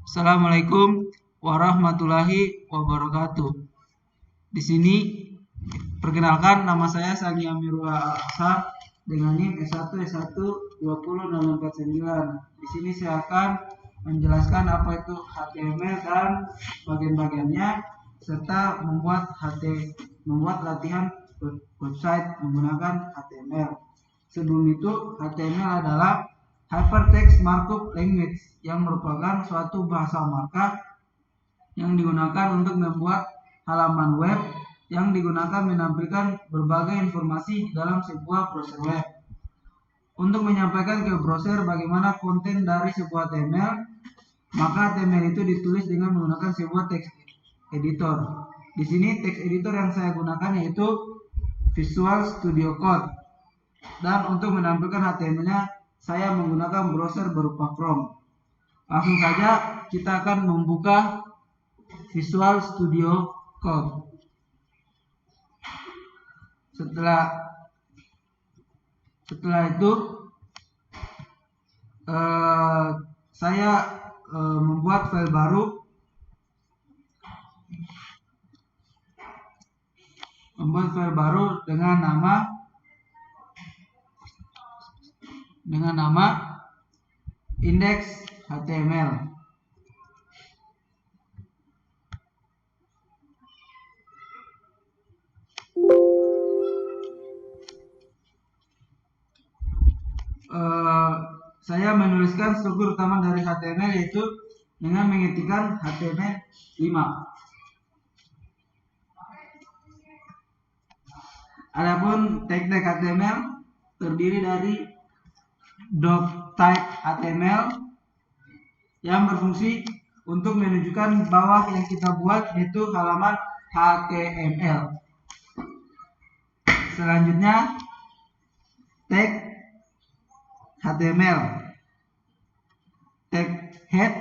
Assalamualaikum warahmatullahi wabarakatuh. Di sini perkenalkan, nama saya Sagi Amirullah Al-Ashar dengan NIM S1 S1 20649. Di sini saya akan menjelaskan apa itu HTML dan bagian-bagiannya serta membuat latihan website menggunakan HTML. Sebelum itu, HTML adalah Hypertext Markup Language yang merupakan suatu bahasa markup yang digunakan untuk membuat halaman web yang digunakan menampilkan berbagai informasi dalam sebuah browser web. Untuk menyampaikan ke browser bagaimana konten dari sebuah HTML, maka HTML itu ditulis dengan menggunakan sebuah text editor. Di sini text editor yang saya gunakan yaitu Visual Studio Code. Dan untuk menampilkan HTML-nya saya menggunakan browser berupa Chrome. Langsung saja kita akan membuka Visual Studio Code. Setelah itu saya membuat file baru dengan nama index.html. Saya menuliskan struktur utama dari HTML yaitu dengan mengetikkan HTML5. Adapun tag-tag HTML terdiri dari doctype HTML yang berfungsi untuk menunjukkan bahwa yang kita buat yaitu halaman HTML. Selanjutnya tag HTML, tag head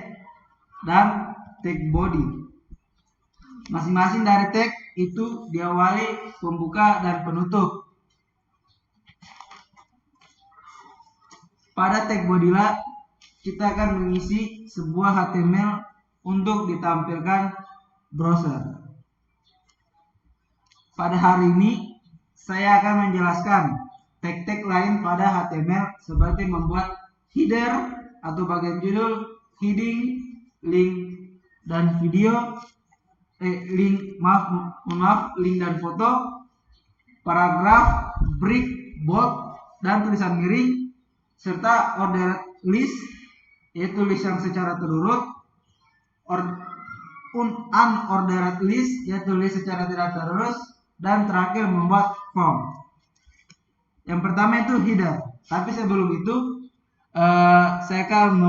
dan tag body. Masing-masing dari tag itu diawali pembuka dan penutup. Pada tag body kita akan mengisi sebuah HTML untuk ditampilkan browser. Pada hari ini saya akan menjelaskan tag-tag lain pada HTML seperti membuat header atau bagian judul, heading, link dan video, link dan foto, paragraf, break, bold dan tulisan miring, serta ordered list yaitu list yang secara terurut, unordered list yaitu list secara tidak terurut, dan terakhir membuat form. Yang pertama itu header. Tapi sebelum itu saya akan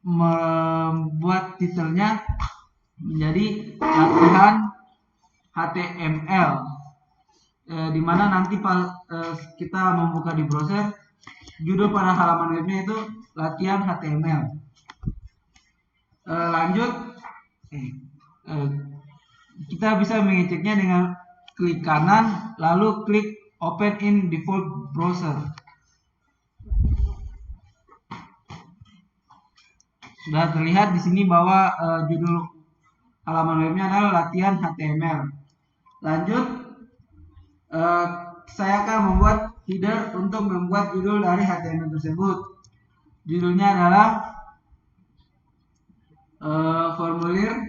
membuat titelnya menjadi latihan HTML, di mana nanti kita membuka di browser, judul pada halaman webnya itu latihan HTML. Lanjut, kita bisa mengeceknya dengan klik kanan lalu klik Open in default browser. Sudah terlihat di sini bahwa judul halaman webnya adalah latihan HTML. Lanjut, saya akan membuat header untuk membuat judul dari HTML tersebut. Judulnya adalah formulir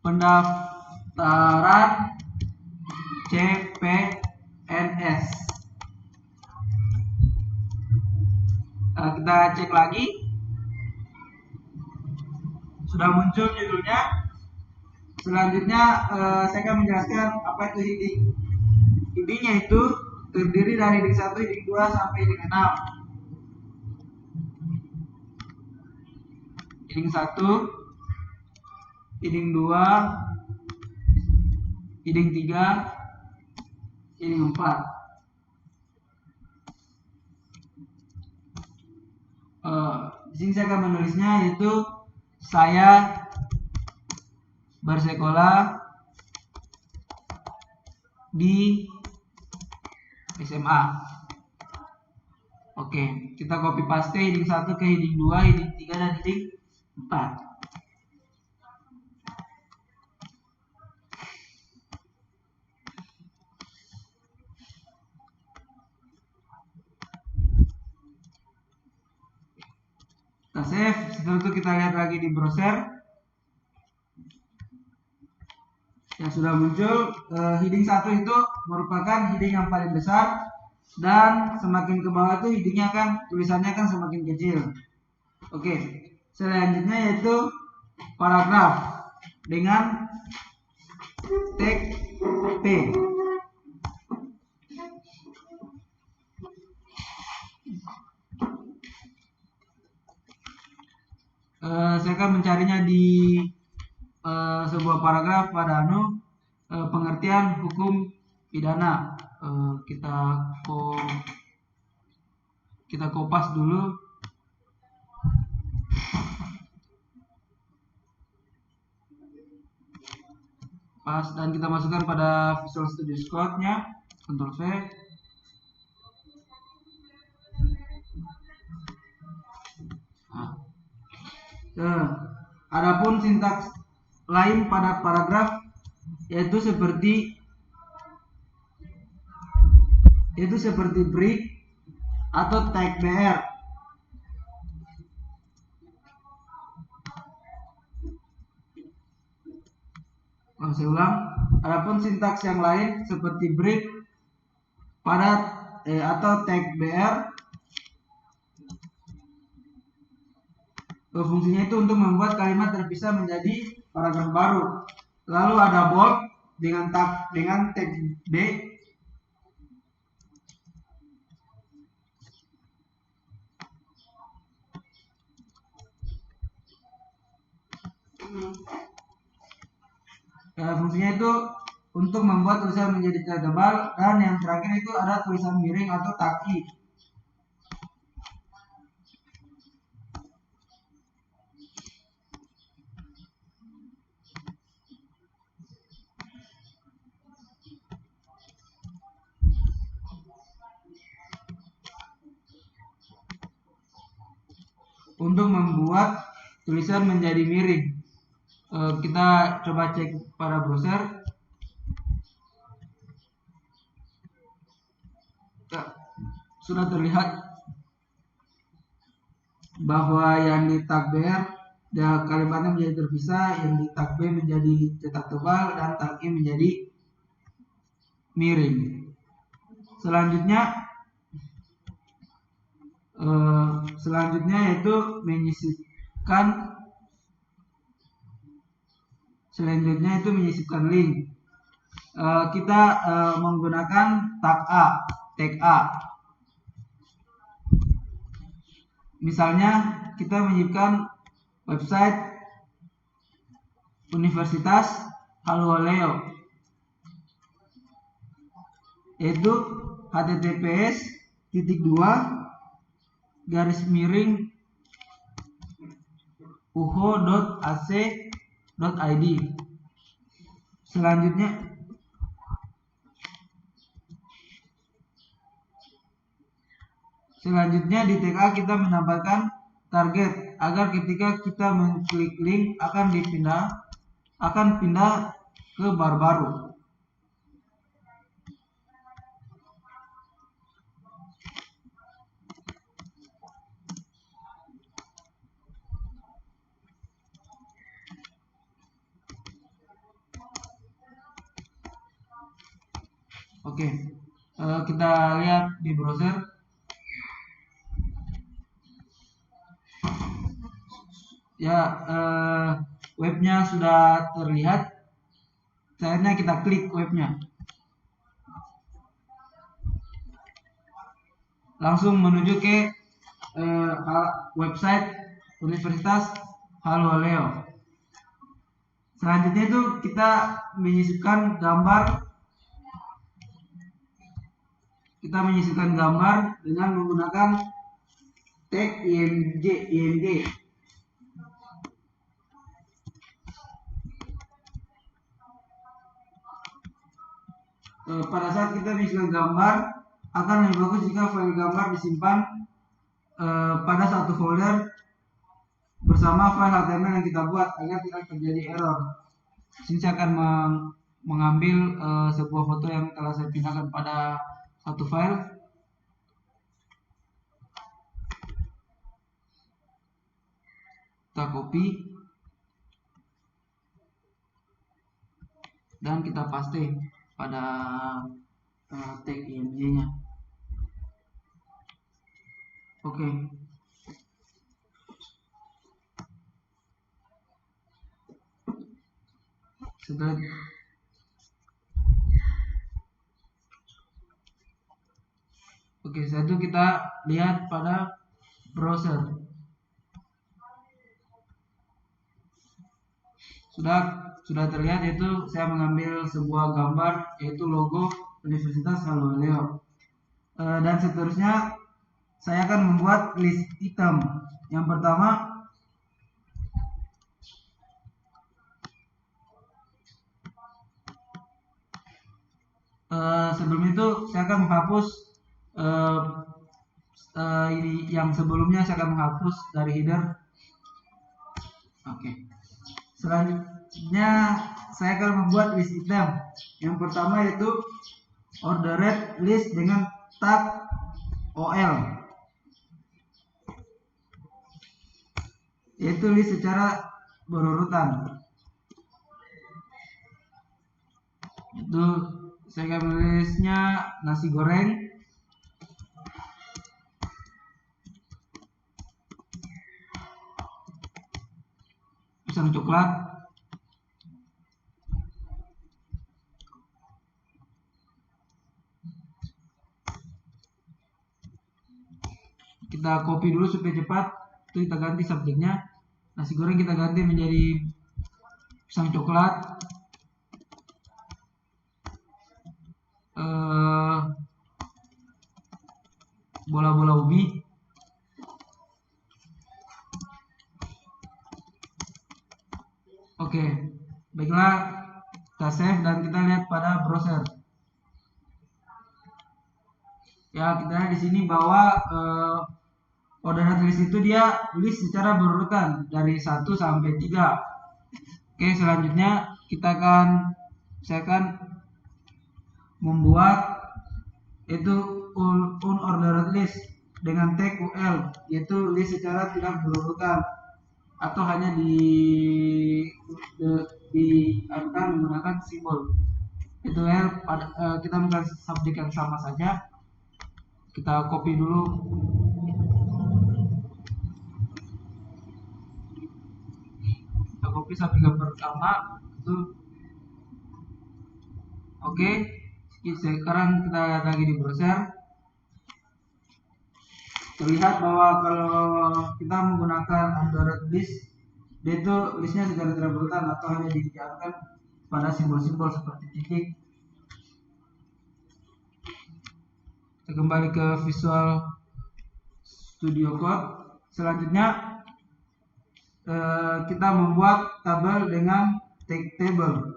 pendaftaran CPNS. Kita cek lagi, sudah muncul judulnya. Selanjutnya saya akan menjelaskan apa itu heading. Headingnya itu terdiri dari heading 1, heading 2 sampai heading 6. Heading 1, heading 2, heading 3, heading 4. Di sini saya akan menulisnya yaitu saya bersekolah di SMA. Oke, kita copy paste heading 1 ke heading 2, heading 3 dan heading 4. Kita save, setelah itu kita lihat lagi di browser. Yang sudah muncul, heading 1 itu merupakan heading yang paling besar, dan semakin ke bawah itu headingnya tulisannya akan semakin kecil. Oke, selanjutnya yaitu paragraf dengan tag P. Saya akan mencarinya di sebuah paragraf pada pengertian hukum pidana. Kita kopas dulu. Pas, dan kita masukkan pada Visual Studio Code-nya. Ctrl V. Adapun sintaks lain pada paragraf yaitu seperti break atau tag BR. Saya ulang. Adapun sintaks yang lain seperti break atau tag BR, fungsinya itu untuk membuat kalimat terpisah menjadi paragraf baru. Lalu ada bold dengan tag D. Fungsinya itu untuk membuat tulisan menjadi tebal, dan yang terakhir itu ada tulisan miring atau taki. Untuk membuat tulisan menjadi miring, kita coba cek pada browser. Sudah terlihat bahwa yang di tag BR kalimatnya menjadi terpisah, yang di tag B menjadi cetak tebal, dan tag E menjadi miring. Selanjutnya yaitu menyisipkan link. Kita menggunakan tag A. Misalnya kita menyisipkan website Universitas Hallualeo, yaitu https://uho.ac.id. Selanjutnya di tag A kita menambahkan target agar ketika kita mengklik link akan pindah ke bar baru. Oke, kita lihat di browser. Webnya sudah terlihat. Selanjutnya kita klik webnya, langsung menuju ke website Universitas Hallualeo. Selanjutnya itu kita menyisipkan gambar. Dengan menggunakan tag img. Pada saat kita menyisipkan gambar, akan lebih bagus jika file gambar disimpan pada satu folder bersama file HTML yang kita buat agar tidak terjadi error. Sini saya akan mengambil sebuah foto yang telah saya pindahkan pada satu file. Kita copy dan kita paste pada tag img-nya. Oke. Setelah setelah itu kita lihat pada browser. Sudah terlihat, yaitu saya mengambil sebuah gambar yaitu logo Universitas Hallualeo. Dan seterusnya saya akan membuat list item. Yang pertama, sebelum itu saya akan menghapus ini yang sebelumnya, saya akan menghapus dari header. Oke. Selanjutnya saya akan membuat list item. Yang pertama yaitu ordered list dengan tag OL, yaitu list secara berurutan. Itu saya akan menulisnya nasi goreng, pisang coklat, kita copy dulu supaya cepat. Itu kita ganti subjeknya, nasi goreng kita ganti menjadi pisang coklat, bola-bola ubi. Oke, baiklah, kita save dan kita lihat pada browser. Ya, kita lihat di sini bahwa ordered list itu dia list secara berurutan dari 1 sampai 3. Oke, selanjutnya saya akan membuat itu unordered list dengan tag UL, yaitu list secara tidak berurutan atau hanya akan menggunakan simbol. Itu kita menggunakan subjek yang sama saja. Kita copy dulu. Kita copy subjek yang pertama itu. Oke. Sekarang kita lihat lagi di browser. Terlihat bahwa kalau kita menggunakan ordered list, dia itu listnya secara tidak berurutan atau hanya diarahkan pada simbol-simbol seperti titik. Kita kembali ke Visual Studio Code. Selanjutnya kita membuat tabel dengan tag table.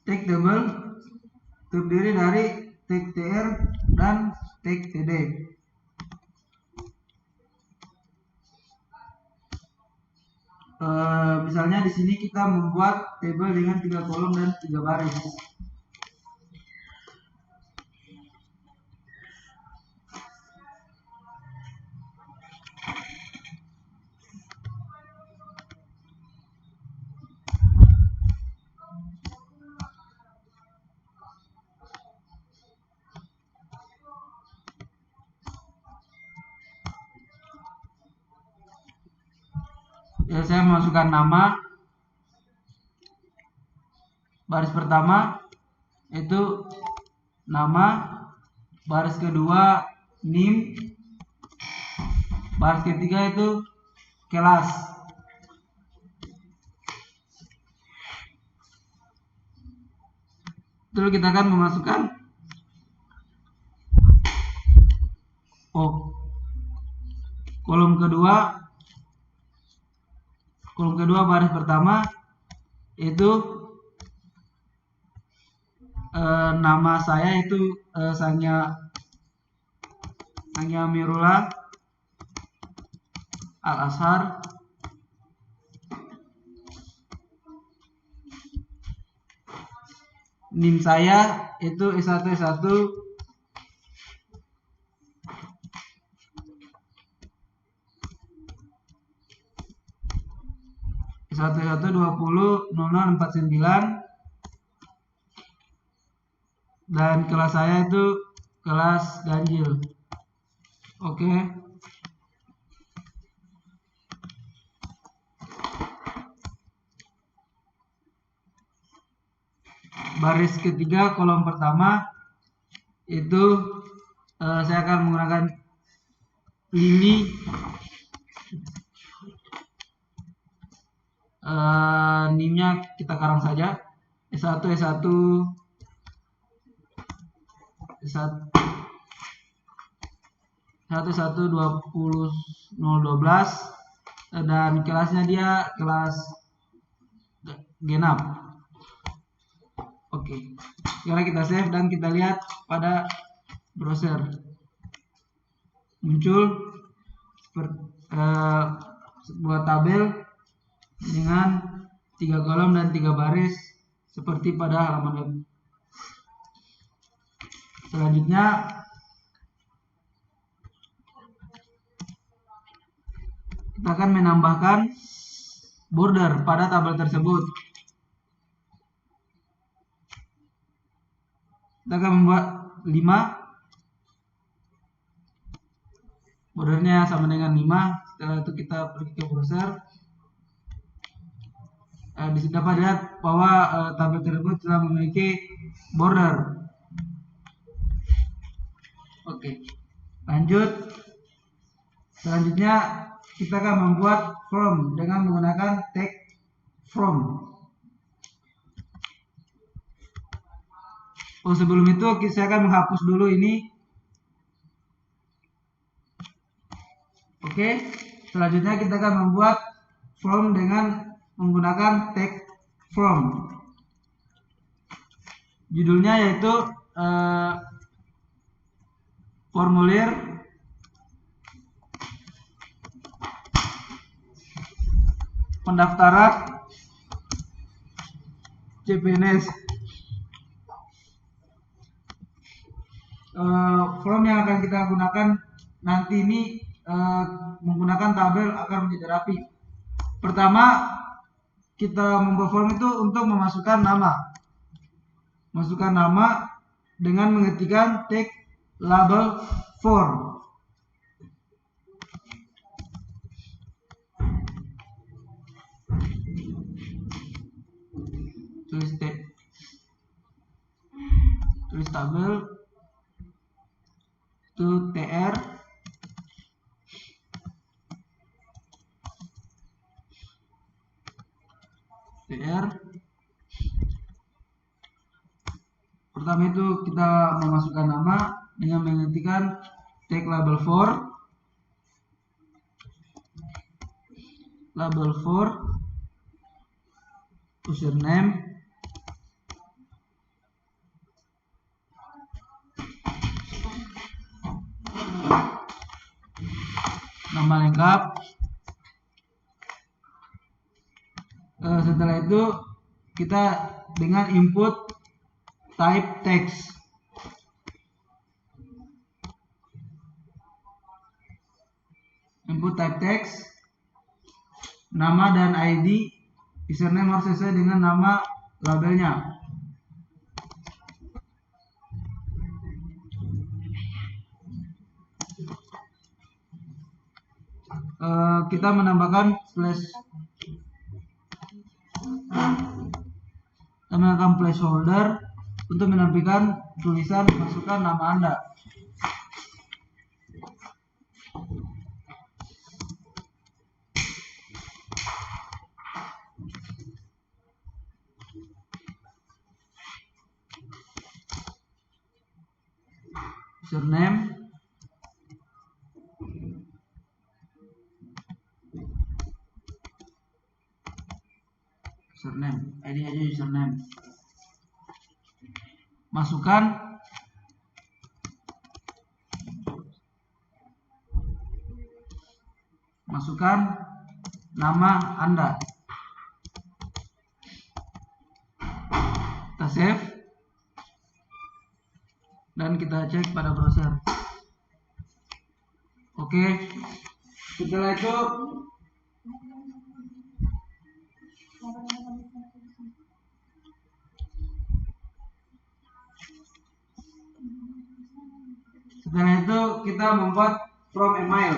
Tag table terdiri dari tag tr dan tag td. Misalnya di sini kita membuat tabel dengan 3 kolom dan 3 baris. Ya, saya masukkan nama. Baris pertama itu nama, baris kedua NIM, baris ketiga itu kelas. Lalu kita akan memasukkan kolom kedua baris pertama itu nama saya itu Sangya Amirullah Al-Azhar. NIM saya itu S1 S1 200049 dan kelas saya itu kelas ganjil. Oke. Baris ketiga kolom pertama itu saya akan menggunakan lini NIM-nya kita karang saja S1 S1 200012 dan kelasnya dia kelas genap. Oke. Sekarang kita save dan kita lihat pada browser. Muncul sebuah tabel dengan 3 kolom dan 3 baris seperti pada halaman web. Selanjutnya kita akan menambahkan border pada tabel tersebut. Kita akan membuat 5. Bordernya sama dengan 5. Setelah itu kita pergi ke browser. Di sini dapat lihat bahwa tabel tersebut telah memiliki border. Oke. Lanjut. Selanjutnya kita akan membuat from dengan menggunakan tag from. Sebelum itu saya akan menghapus dulu ini. Oke, selanjutnya kita akan membuat from dengan menggunakan tag from. Judulnya yaitu formulir pendaftaran CPNS. Form yang akan kita gunakan nanti ini menggunakan tabel akan menjadi rapi. Pertama, kita membuat form itu untuk memasukkan nama. Masukkan nama dengan mengetikkan tag label for. Tulis tabel itu tr pertama itu kita memasukkan nama dengan mengetikkan tag label for username nama lengkap. Setelah itu kita dengan input type text. Input type text, nama dan ID, username harus sesuai dengan nama labelnya. Kita menambahkan placeholder untuk menampilkan tulisan masukkan nama Anda. Username, username, ID aja username. Masukkan nama Anda. Kita save dan kita cek pada browser. Oke, setelah itu kita membuat from email.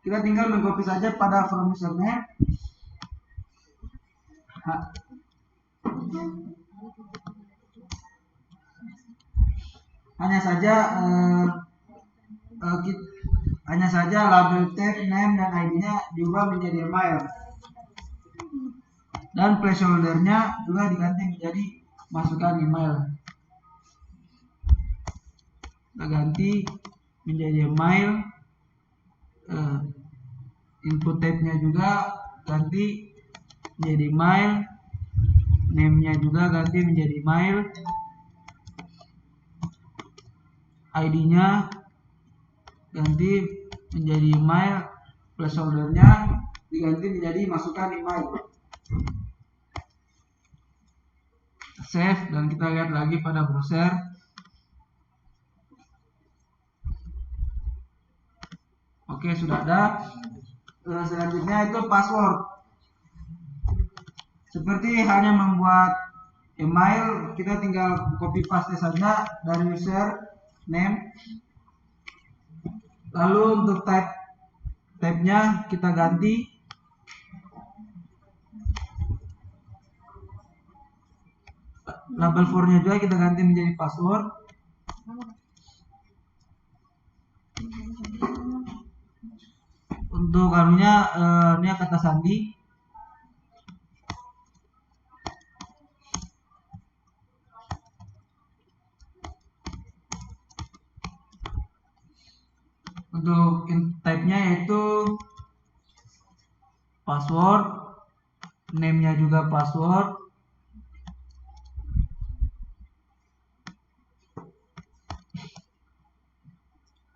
Kita tinggal mengcopy saja pada from username. Hanya saja label tag, name dan ID-nya diubah menjadi email. Dan placeholder-nya juga diganti menjadi masukkan email. Kita ganti menjadi email. Input type-nya juga ganti menjadi email. Name-nya juga ganti menjadi email. ID-nya ganti menjadi email. Placeholder-nya diganti menjadi masukkan email. Save dan kita lihat lagi pada browser. Oke, sudah ada. Selanjutnya itu password. Seperti hanya membuat email, kita tinggal copy paste saja dari user name. Lalu untuk type-nya kita ganti label for-nya juga kita ganti menjadi password. Untuk anunya ini kata sandi. Untuk type-nya yaitu password, name-nya juga password.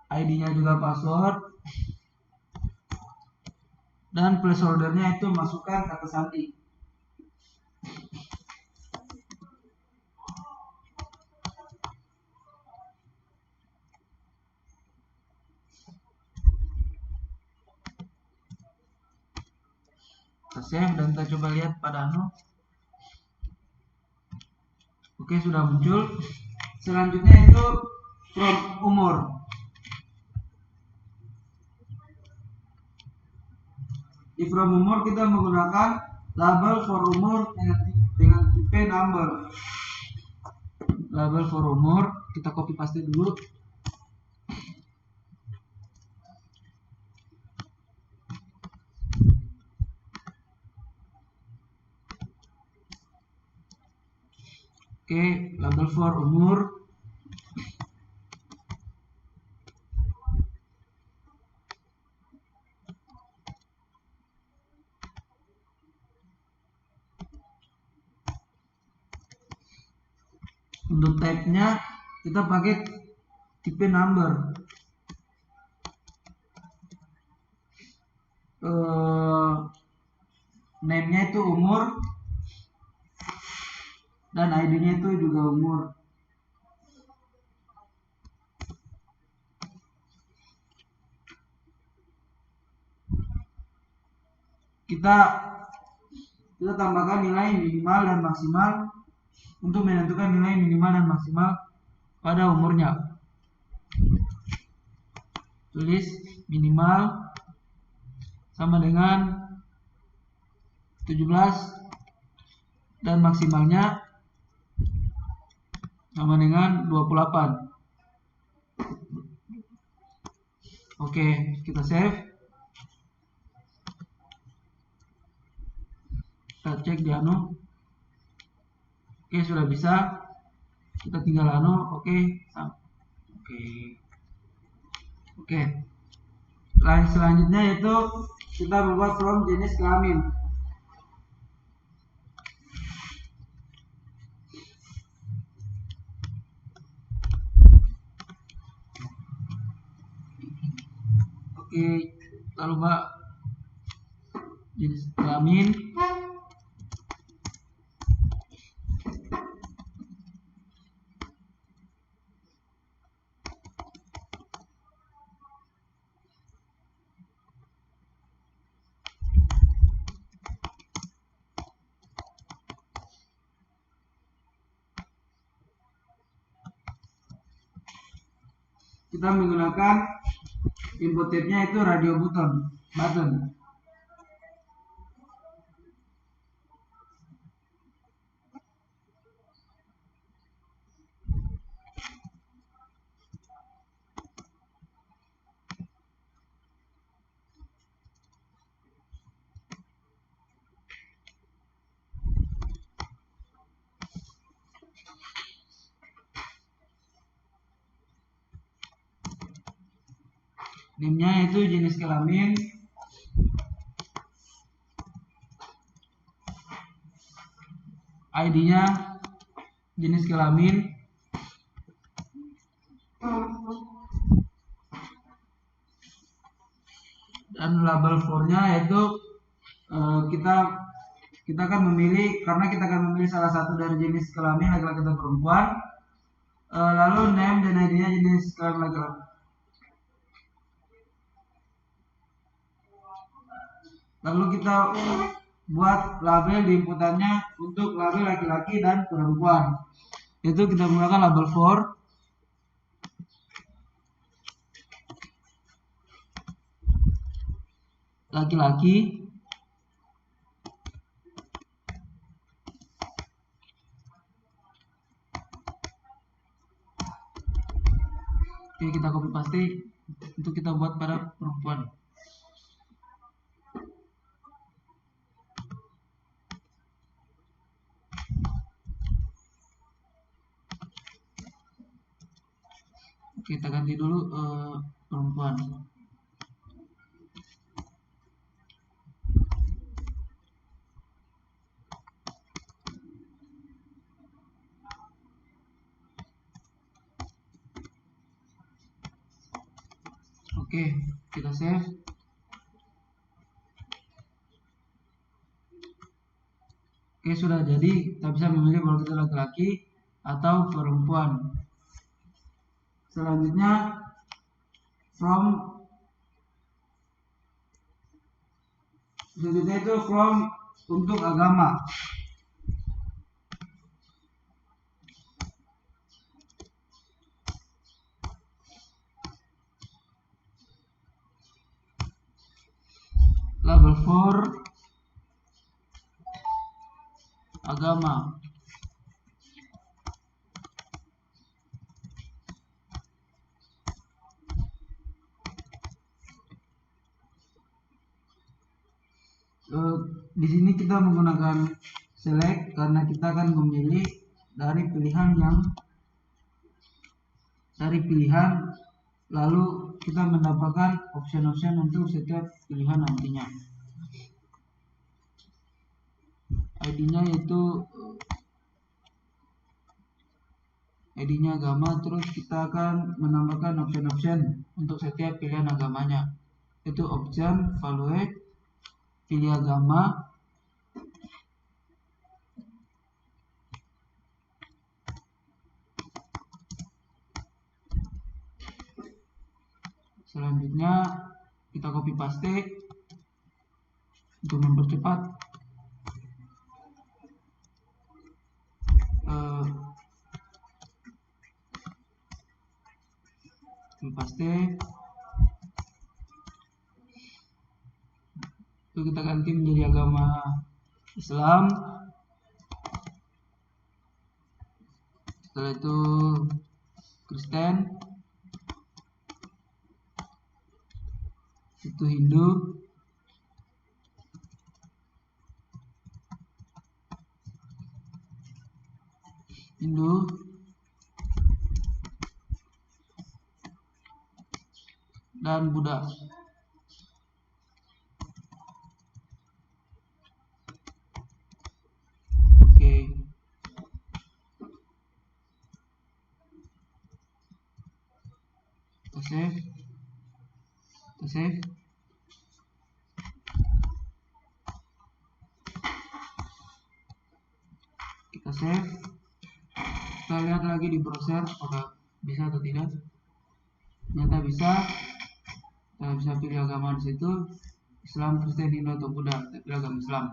ID-nya juga password. Dan placeholder-nya itu masukkan kata sandi. Kita save dan kita coba lihat pada Oke, sudah muncul. Selanjutnya itu from umur. Di from umur kita menggunakan label for umur dengan tipe number. Label for umur kita copy paste dulu. Oke, label for umur. Untuk type-nya kita pakai tipe number. Name-nya itu umur dan ID-nya itu juga umur. Kita tambahkan nilai minimal dan maksimal untuk menentukan nilai minimal dan maksimal pada umurnya. Tulis minimal sama dengan 17 dan maksimalnya sama dengan 28. Oke, kita save. Kita cek di Oke, sudah bisa. Kita tinggal Oke. Selanjutnya yaitu kita membuat from jenis kelamin. Oke, kita lupa jenis kelamin. Kita menggunakan input type-nya itu radio button. Name-nya itu jenis kelamin. ID-nya jenis kelamin. Dan label for-nya yaitu kita akan memilih, karena kita akan memilih salah satu dari jenis kelamin laki-laki atau perempuan. Lalu name dan ID-nya jenis kelamin laki-laki. Lalu kita buat label di inputannya untuk label laki-laki dan perempuan. Itu kita menggunakan label for laki-laki, oke, kita copy paste untuk kita buat pada perempuan. Kita ganti dulu perempuan. Oke, kita save. Oke, sudah jadi. Kita bisa memilih kalau kita laki-laki atau perempuan. Selanjutnya itu from untuk agama. Label for agama. Di sini kita menggunakan select karena kita akan memilih dari pilihan lalu kita mendapatkan option-option untuk setiap pilihan nantinya. ID-nya yaitu ID-nya agama, terus kita akan menambahkan option-option untuk setiap pilihan agamanya. Itu option, value, pilih agama, selanjutnya kita copy paste untuk mempercepat. Copy paste, itu kita ganti menjadi agama Islam. Setelah itu Kristen, itu Hindu, dan Buddha. Oke. Kita save. Kita save. Kita save. Kita lihat lagi di browser apakah bisa atau tidak. Ternyata bisa. Kita bisa pilih agama di situ, Islam, Kristen, Hindu atau Buddha. Kita pilih agama Islam.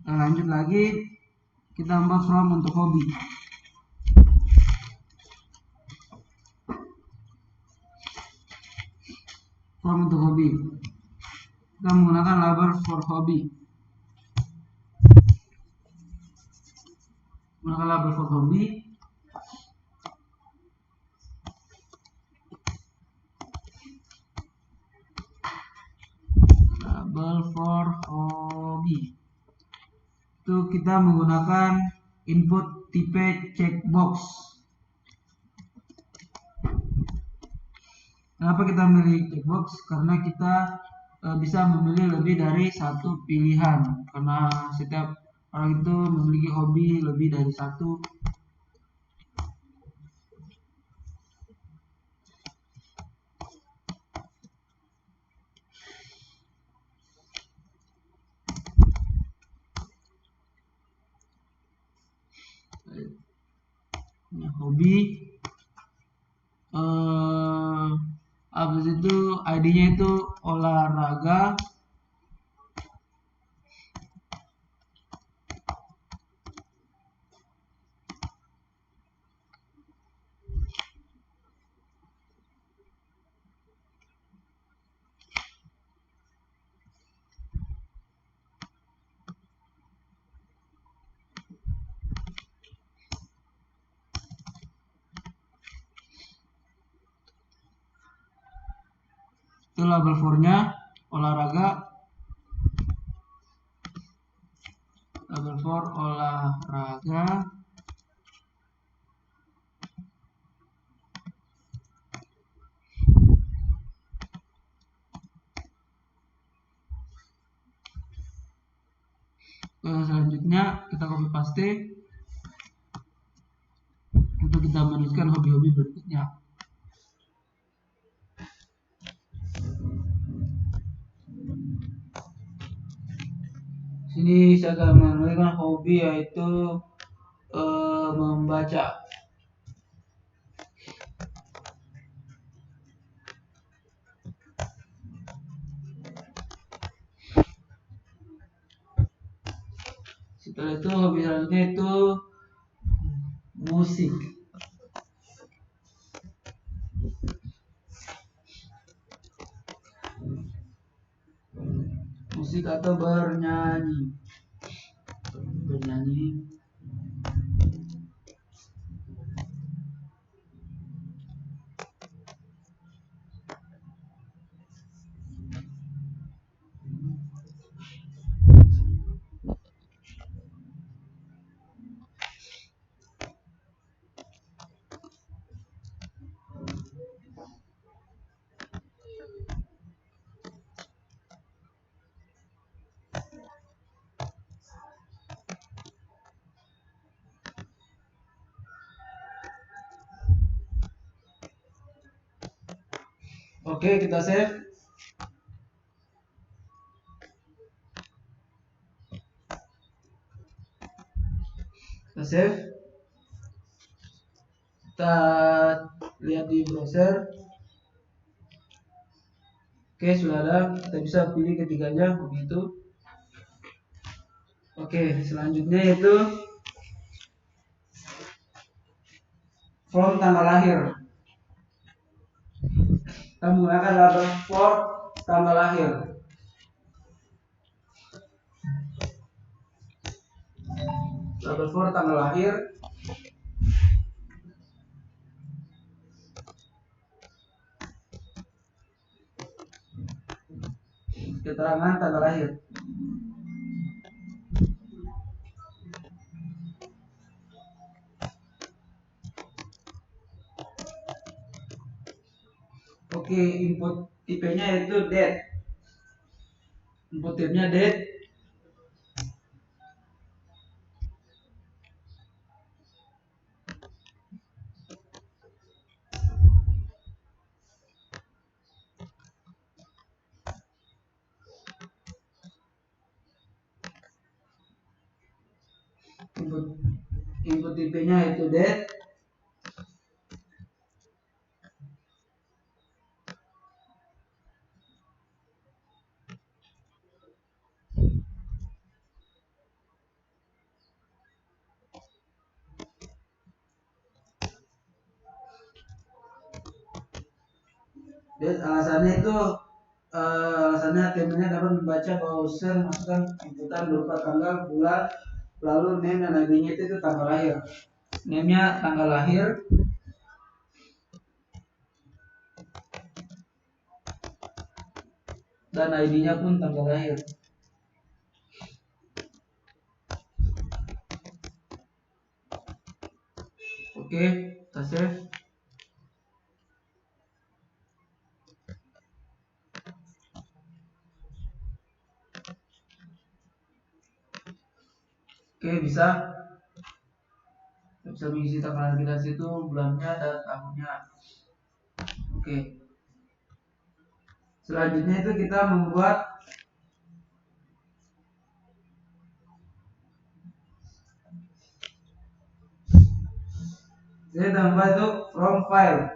Kita lanjut lagi, kita tambah from untuk hobi. From untuk hobi. Kita menggunakan label for hobby. Menggunakan label for hobby. Label for hobby. Itu kita menggunakan input tipe checkbox. Kenapa kita memilih checkbox? Karena kita bisa memilih lebih dari satu pilihan. Karena setiap orang itu memiliki hobi lebih dari satu. Hobi. Habis itu ID-nya itu olahraga. Itu label for-nya olahraga. Label for olahraga. Selanjutnya kita copy paste untuk kita menuliskan hobi-hobi berikutnya. Sini saya akan menuliskan hobi yaitu membaca. Setelah itu hobi selanjutnya itu musik. Musik atau bernyanyi. Bernyanyi. Oke, kita save. Kita save. Kita lihat di browser. Oke, sudah ada. Kita bisa pilih ketiganya begitu. Oke, selanjutnya itu from tanggal lahir. Kita menggunakan label for tanggal lahir. Label for tanggal lahir. Keterangan tanggal lahir. Oke, input tipenya itu date. Input tipenya date. input tipenya itu date. Alasannya itu alasannya HTML-nya dapat membaca bahwa user masukkan inputan berupa tanggal, bulan, lalu name dan ID-nya itu tanggal lahir. Name-nya tanggal lahir, dan ID-nya pun tanggal lahir. Oke, kita save. Oke, bisa mengisi tanggal lahir di situ, bulannya dan tahunnya. Oke. Selanjutnya itu kita membuat itu from file.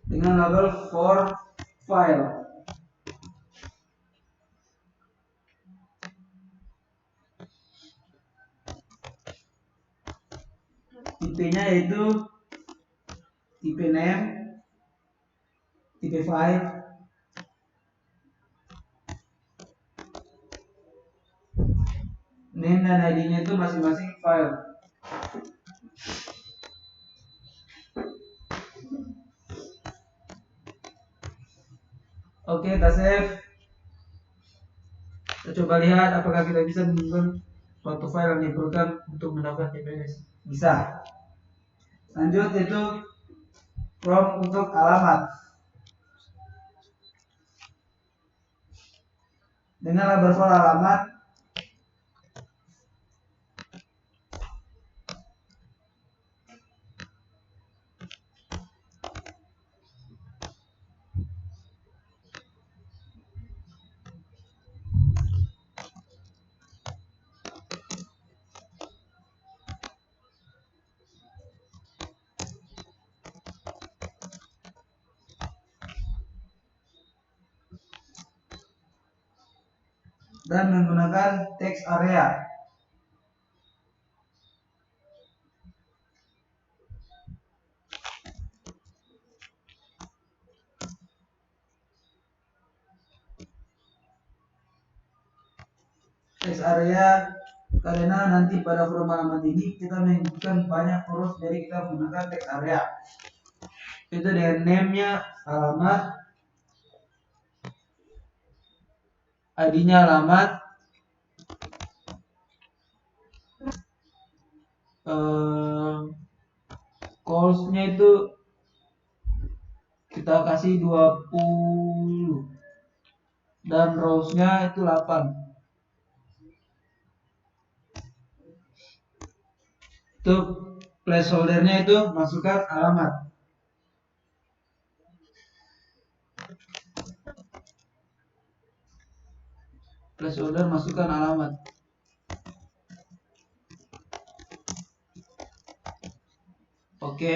Dengan label for file. Tipenya yaitu tipe name, tipe file, name dan ID-nya itu masing-masing file. Oke, kita save. Kita coba lihat apakah kita bisa menemukan suatu file yang diperlukan untuk mendaftar TPS. Bisa. Lanjut itu from untuk alamat. Dengan label for alamat, dan menggunakan text area. Text area karena nanti pada form alamat ini kita menginputkan banyak huruf, jadi kita menggunakan text area. Itu dengan name-nya alamat, ID-nya alamat, calls-nya itu kita kasih 20 dan rows-nya itu 8. Itu placeholder-nya itu masukkan alamat. Placeholder masukkan alamat. Oke.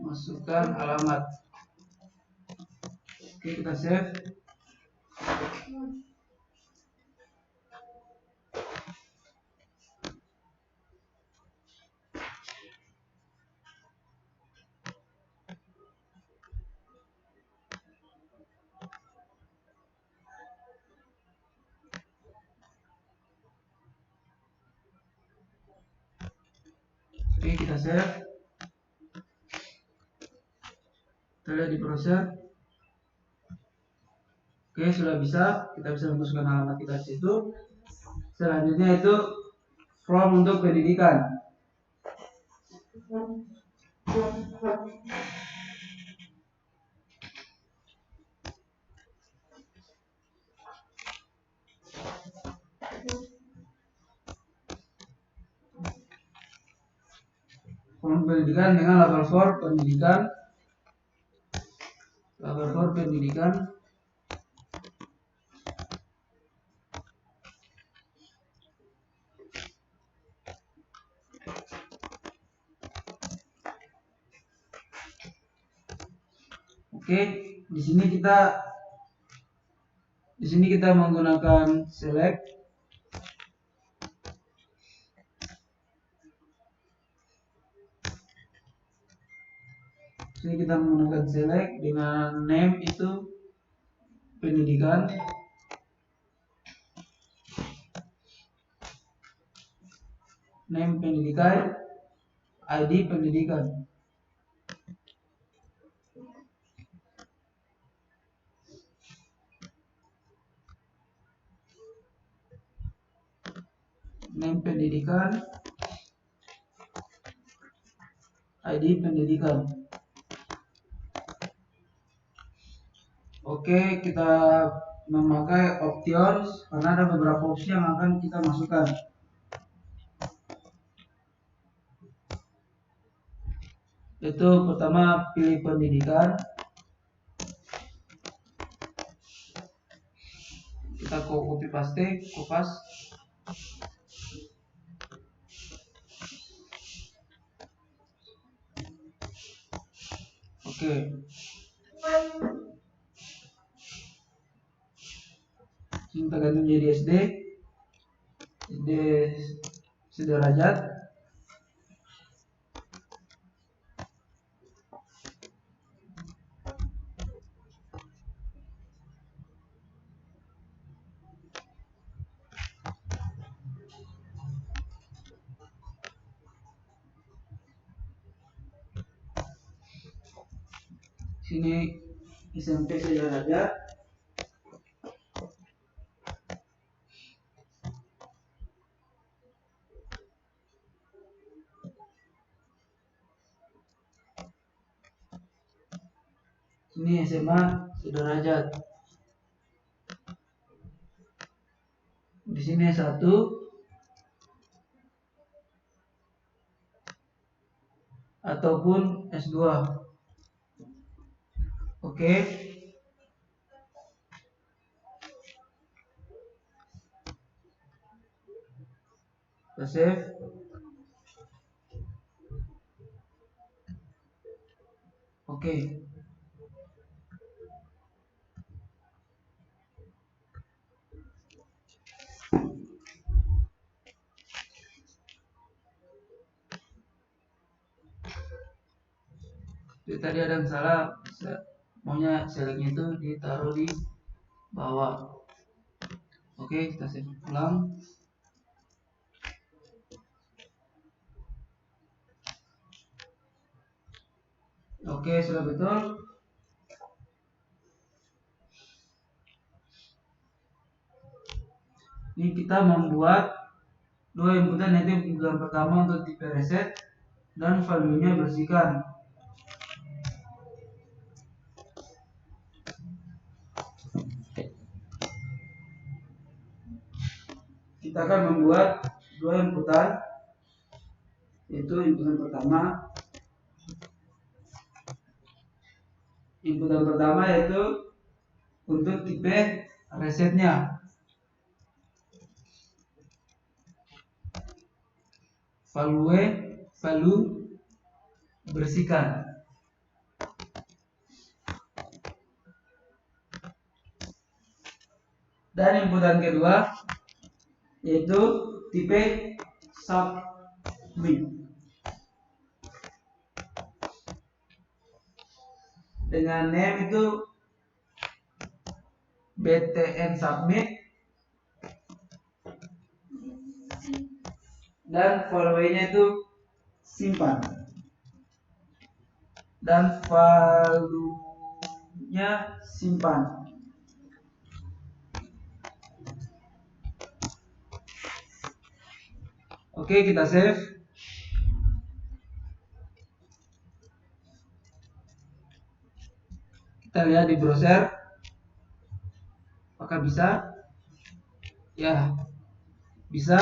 Masukkan alamat. Oke, kita save. Oke, kita save. Kita lihat di browser. Oke, sudah bisa. Kita bisa memasukkan alamat kita di situ. Selanjutnya itu from untuk pendidikan. Form pendidikan dengan label for pendidikan, label for pendidikan. Oke, di sini kita menggunakan select. Sini kita menggunakan select dengan name itu pendidikan, name pendidikan, ID pendidikan. Name pendidikan, ID pendidikan. Oke, kita memakai options karena ada beberapa opsi yang akan kita masukkan. Itu pertama pilih pendidikan. Kita copy paste, kopas. Oke. Kita ganti menjadi SD sederajat. Sini SMP sederajat. Ini SMA sederajat. Di sini S1 ataupun S2. Oke. Kita save. Oke. Jadi tadi ada yang salah, maunya selectnya itu ditaruh di bawah. Oke, kita save ulang. Oke, sudah betul. Ini kita membuat dua inputan, yaitu inputan pertama untuk tipe reset dan value-nya bersihkan. Kita akan membuat dua inputan, yaitu inputan pertama. Inputan pertama yaitu untuk tipe resetnya. Value bersihkan. Dan inputan kedua yaitu tipe submit. Dengan name itu btn submit dan value-nya itu simpan. Dan value-nya simpan. Oke, kita save. bisa lihat di browser. Apakah bisa? Ya, bisa.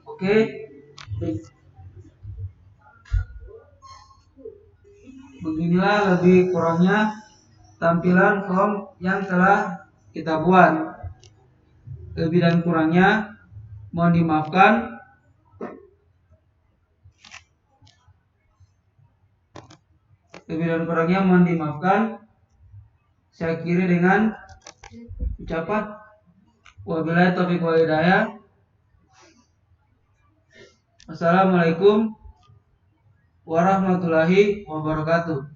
Oke. Beginilah lebih kurangnya tampilan form yang telah kita buat. Lebih dan kurangnya mohon dimaafkan. Saya akhiri dengan ucapan wabillahi taufiq wal hidayah. Assalamualaikum warahmatullahi wabarakatuh.